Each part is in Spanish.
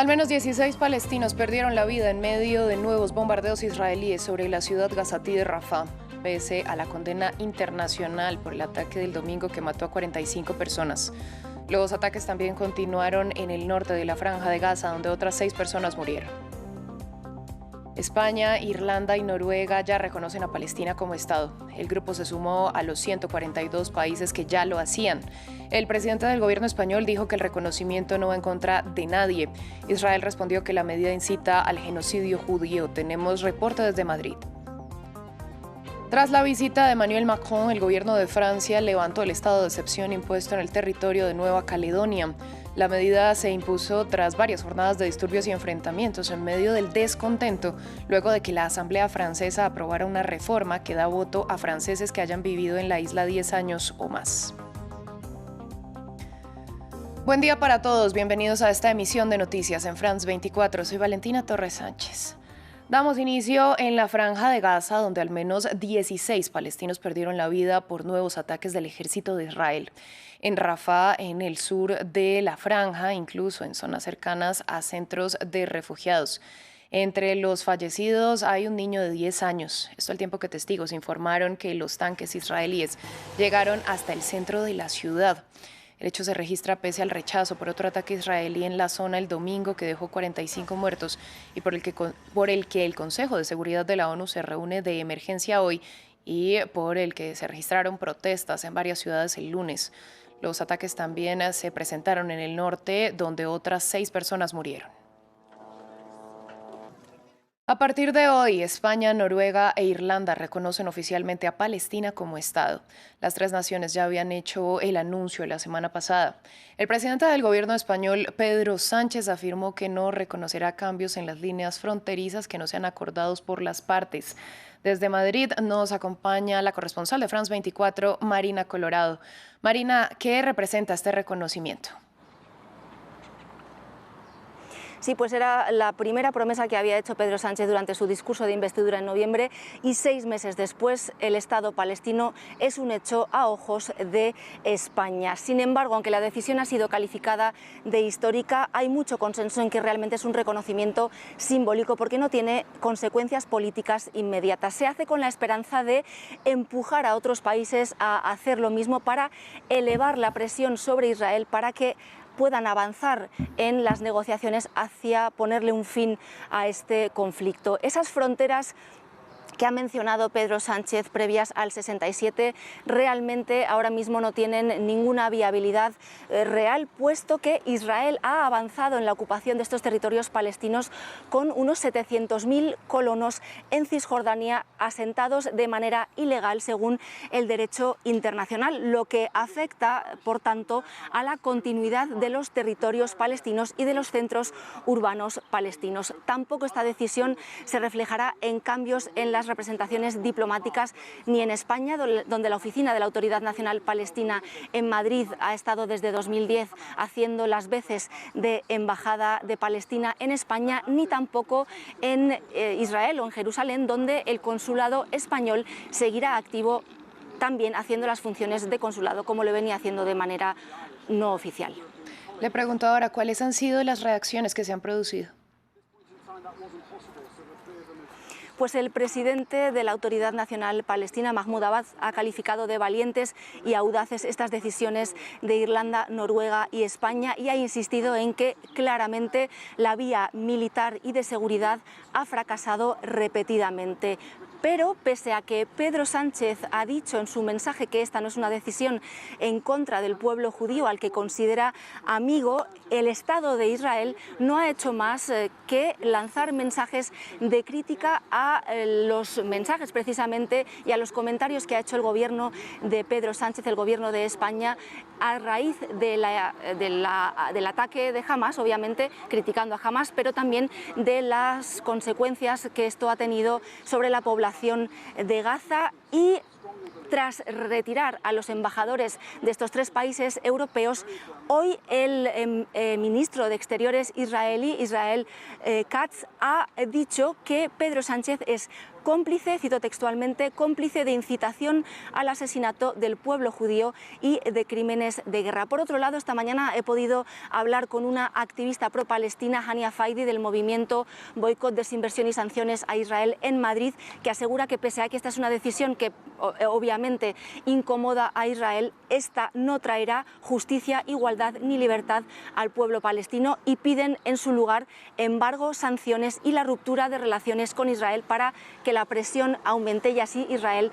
Al menos 16 palestinos perdieron la vida en medio de nuevos bombardeos israelíes sobre la ciudad gazatí de Rafah, pese a la condena internacional por el ataque del domingo que mató a 45 personas. Los ataques también continuaron en el norte de la Franja de Gaza, donde otras 6 personas murieron. España, Irlanda y Noruega ya reconocen a Palestina como Estado. El grupo se sumó a los 142 países que ya lo hacían. El presidente del gobierno español dijo que el reconocimiento no va en contra de nadie. Israel respondió que la medida incita al genocidio judío. Tenemos reporte desde Madrid. Tras la visita de Emmanuel Macron, el gobierno de Francia levantó el estado de excepción impuesto en el territorio de Nueva Caledonia. La medida se impuso tras varias jornadas de disturbios y enfrentamientos en medio del descontento, luego de que la Asamblea Francesa aprobara una reforma que da voto a franceses que hayan vivido en la isla 10 años o más. Buen día para todos, bienvenidos a esta emisión de Noticias en France 24. Soy Valentina Torres Sánchez. Damos inicio en la Franja de Gaza, donde al menos 16 palestinos perdieron la vida por nuevos ataques del ejército de Israel. En Rafah, en el sur de la Franja, incluso en zonas cercanas a centros de refugiados. Entre los fallecidos hay un niño de 10 años. Esto al tiempo que testigos informaron que los tanques israelíes llegaron hasta el centro de la ciudad. El hecho se registra pese al rechazo por otro ataque israelí en la zona el domingo que dejó 45 muertos y por el que el Consejo de Seguridad de la ONU se reúne de emergencia hoy y por el que se registraron protestas en varias ciudades el lunes. Los ataques también se presentaron en el norte, donde otras 6 personas murieron. A partir de hoy, España, Noruega e Irlanda reconocen oficialmente a Palestina como Estado. Las 3 naciones ya habían hecho el anuncio la semana pasada. El presidente del gobierno español, Pedro Sánchez, afirmó que no reconocerá cambios en las líneas fronterizas que no sean acordados por las partes. Desde Madrid nos acompaña la corresponsal de France 24, Marina Colorado. Marina, ¿qué representa este reconocimiento? Sí, pues era la primera promesa que había hecho Pedro Sánchez durante su discurso de investidura en noviembre y 6 meses después el Estado palestino es un hecho a ojos de España. Sin embargo, aunque la decisión ha sido calificada de histórica, hay mucho consenso en que realmente es un reconocimiento simbólico porque no tiene consecuencias políticas inmediatas. Se hace con la esperanza de empujar a otros países a hacer lo mismo para elevar la presión sobre Israel para que puedan avanzar en las negociaciones hacia ponerle un fin a este conflicto. Esas fronteras que ha mencionado Pedro Sánchez previas al 67 realmente ahora mismo no tienen ninguna viabilidad real, puesto que Israel ha avanzado en la ocupación de estos territorios palestinos con unos 700.000 colonos en Cisjordania asentados de manera ilegal según el derecho internacional, lo que afecta, por tanto, a la continuidad de los territorios palestinos y de los centros urbanos palestinos. Tampoco esta decisión se reflejará en cambios en las representaciones diplomáticas ni en España, donde la oficina de la Autoridad Nacional Palestina en Madrid ha estado desde 2010 haciendo las veces de embajada de Palestina en España, ni tampoco en Israel o en Jerusalén, donde el consulado español seguirá activo también haciendo las funciones de consulado como lo venía haciendo de manera no oficial. Le pregunto ahora, ¿cuáles han sido las reacciones que se han producido? Pues el presidente de la Autoridad Nacional Palestina, Mahmoud Abbas, ha calificado de valientes y audaces estas decisiones de Irlanda, Noruega y España y ha insistido en que claramente la vía militar y de seguridad ha fracasado repetidamente. Pero pese a que Pedro Sánchez ha dicho en su mensaje que esta no es una decisión en contra del pueblo judío al que considera amigo, el Estado de Israel no ha hecho más que lanzar mensajes de crítica a los mensajes precisamente y a los comentarios que ha hecho el gobierno de Pedro Sánchez, el gobierno de España, a raíz del ataque de Hamas, obviamente criticando a Hamas, pero también de las consecuencias que esto ha tenido sobre la población de Gaza y tras retirar a los embajadores de estos 3 países europeos, hoy el ministro de Exteriores israelí, Israel Katz, ha dicho que Pedro Sánchez es cómplice, cito textualmente, cómplice de incitación al asesinato del pueblo judío y de crímenes de guerra. Por otro lado, esta mañana he podido hablar con una activista pro-palestina, Hania Faidi, del movimiento Boicot, Desinversión y Sanciones a Israel en Madrid, que asegura que pese a que esta es una decisión que obviamente incomoda a Israel, esta no traerá justicia, igualdad ni libertad al pueblo palestino y piden en su lugar embargo, sanciones y la ruptura de relaciones con Israel para que la presión aumente y así Israel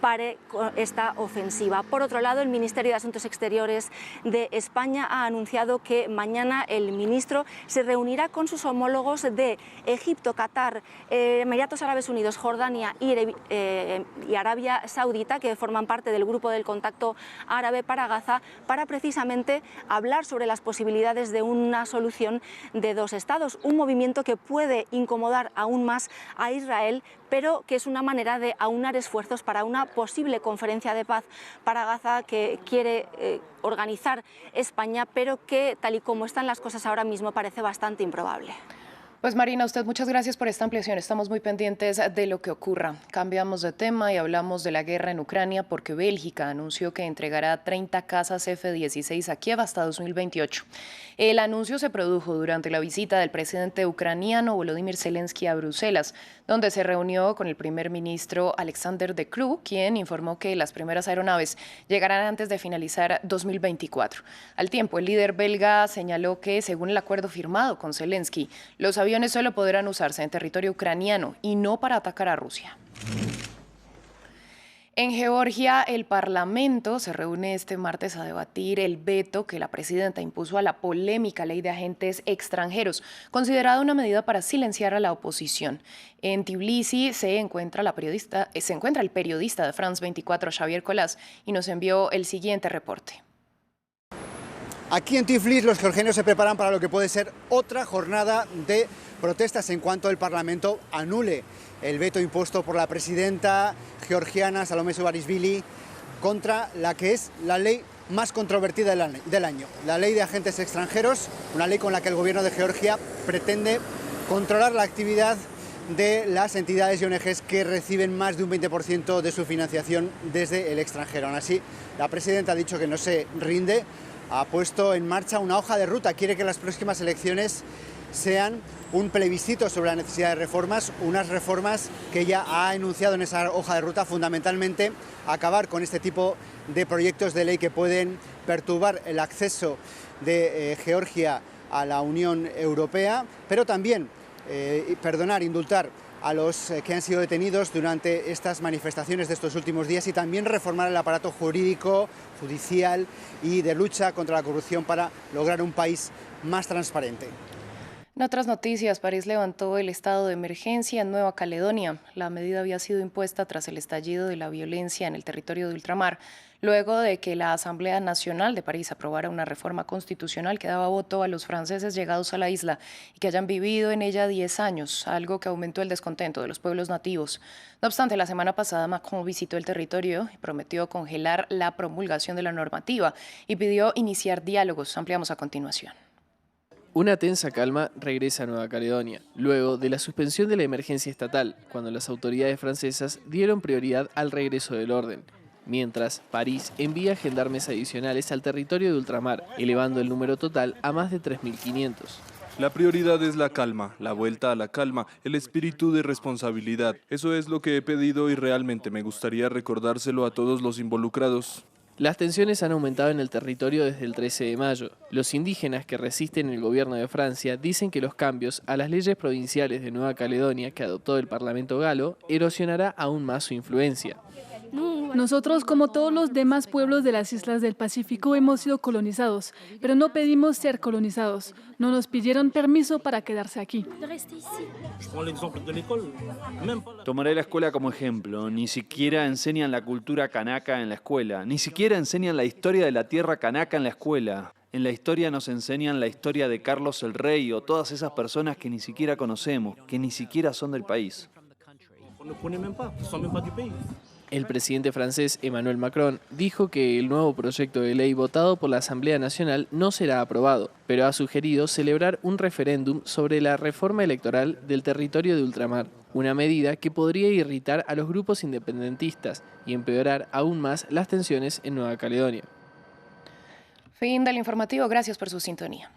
pare con esta ofensiva. Por otro lado, el Ministerio de Asuntos Exteriores de España ha anunciado que mañana el ministro se reunirá con sus homólogos de Egipto, Qatar, Emiratos Árabes Unidos, Jordania y Arabia Saudita, que forman parte del grupo del contacto árabe para Gaza, para precisamente hablar sobre las posibilidades de una solución de dos estados, un movimiento que puede incomodar aún más a Israel, pero que es una manera de aunar esfuerzos para una posible conferencia de paz para Gaza que quiere organizar España, pero que, tal y como están las cosas ahora mismo, parece bastante improbable. Pues Marina, usted muchas gracias por esta ampliación. Estamos muy pendientes de lo que ocurra. Cambiamos de tema y hablamos de la guerra en Ucrania porque Bélgica anunció que entregará 30 cazas F-16 a Kiev hasta 2028. El anuncio se produjo durante la visita del presidente ucraniano Volodymyr Zelensky a Bruselas, donde se reunió con el primer ministro Alexander De Croo, quien informó que las primeras aeronaves llegarán antes de finalizar 2024. Al tiempo, el líder belga señaló que, según el acuerdo firmado con Zelensky, los aviones solo podrán usarse en territorio ucraniano y no para atacar a Rusia. En Georgia, el Parlamento se reúne este martes a debatir el veto que la presidenta impuso a la polémica ley de agentes extranjeros, considerada una medida para silenciar a la oposición. En Tbilisi se encuentra el periodista de France 24, Javier Colás, y nos envió el siguiente reporte. Aquí en Tiflis los georgianos se preparan para lo que puede ser otra jornada de protestas en cuanto el Parlamento anule el veto impuesto por la presidenta georgiana Salomé Zuraishvili contra la que es la ley más controvertida del año, la ley de agentes extranjeros, una ley con la que el gobierno de Georgia pretende controlar la actividad de las entidades y ONGs que reciben más de un 20% de su financiación desde el extranjero. Aún así, la presidenta ha dicho que no se rinde, ha puesto en marcha una hoja de ruta, quiere que las próximas elecciones sean un plebiscito sobre la necesidad de reformas, unas reformas que ella ha enunciado en esa hoja de ruta, fundamentalmente acabar con este tipo de proyectos de ley que pueden perturbar el acceso de Georgia a la Unión Europea, pero también indultar a los que han sido detenidos durante estas manifestaciones de estos últimos días y también reformar el aparato jurídico, judicial y de lucha contra la corrupción para lograr un país más transparente. En otras noticias, París levantó el estado de emergencia en Nueva Caledonia. La medida había sido impuesta tras el estallido de la violencia en el territorio de ultramar, luego de que la Asamblea Nacional de París aprobara una reforma constitucional que daba voto a los franceses llegados a la isla y que hayan vivido en ella 10 años, algo que aumentó el descontento de los pueblos nativos. No obstante, la semana pasada Macron visitó el territorio y prometió congelar la promulgación de la normativa y pidió iniciar diálogos. Ampliamos a continuación. Una tensa calma regresa a Nueva Caledonia, luego de la suspensión de la emergencia estatal, cuando las autoridades francesas dieron prioridad al regreso del orden. Mientras, París envía gendarmes adicionales al territorio de ultramar, elevando el número total a más de 3.500. La prioridad es la calma, la vuelta a la calma, el espíritu de responsabilidad. Eso es lo que he pedido y realmente me gustaría recordárselo a todos los involucrados. Las tensiones han aumentado en el territorio desde el 13 de mayo. Los indígenas que resisten el gobierno de Francia dicen que los cambios a las leyes provinciales de Nueva Caledonia que adoptó el Parlamento galo erosionará aún más su influencia. Nosotros, como todos los demás pueblos de las islas del Pacífico, hemos sido colonizados, pero no pedimos ser colonizados. No nos pidieron permiso para quedarse aquí. Tomaré la escuela como ejemplo. Ni siquiera enseñan la cultura kanaka en la escuela. Ni siquiera enseñan la historia de la tierra kanaka en la escuela. En la historia nos enseñan la historia de Carlos el Rey o todas esas personas que ni siquiera conocemos, que ni siquiera son del país. El presidente francés Emmanuel Macron dijo que el nuevo proyecto de ley votado por la Asamblea Nacional no será aprobado, pero ha sugerido celebrar un referéndum sobre la reforma electoral del territorio de ultramar. una medida que podría irritar a los grupos independentistas y empeorar aún más las tensiones en Nueva Caledonia. Fin del informativo, gracias por su sintonía.